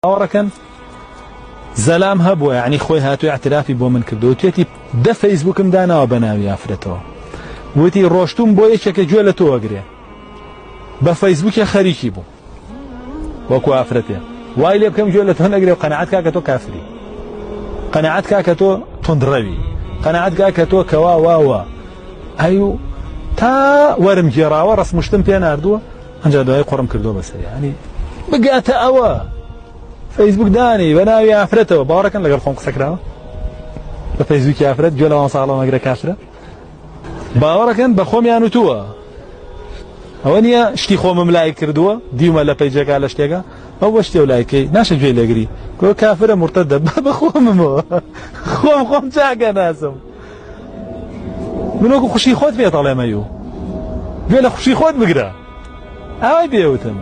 باوەڕەکەن زەلام هەبووە یعنی خۆی هاتووی اعترافی بۆ من کردو توێتی دە فەیسبوکم داناوە بە ناوی ئافرەتەوە وتی ڕۆشتوم بۆ یەکێکە گوێ لە تۆ وەگرێ بە فەیسبوکێ خەریکی بوو وەکو ئافرەتێ وای لێ بکەم گوێ لە تۆ نەگرێ و قەنەعەت کا کە تۆ کافری قەنەعەت کا کە تۆ تۆندڕەوی قەنەعەت کا کە تۆ کەوا واوە ئەیوو تا وەرم گێڕاوە ڕسمشتم پێ ناردووە ئەنجا دوای قڕم کردو بەسەر ینی بگاتە ئەوە فەیسبوک دانی بە ناوی ئافرەتەوە باوەڕەکەن لەگەڵ خۆم قسەکراوە بە فەیسبوکی ئافرەت گوێ لەوان ساڵە مەگرە کافرە باوەڕەکەن بە خۆمیان وتووە ئەوە نییە شتی خۆمم لای کردووە دیومە لە پەیجەکە لە شتێکە ئەو بە شتێ و لایکەی ناشە گوێی لێگری کۆ کافرە مرتەدە بە خۆممەوە خۆم چاکە ناسم من وەکو خوشی خۆت پێت ئەڵێمەی و گوێ لە خوشی خۆت بگرە ئەوەی پێوتم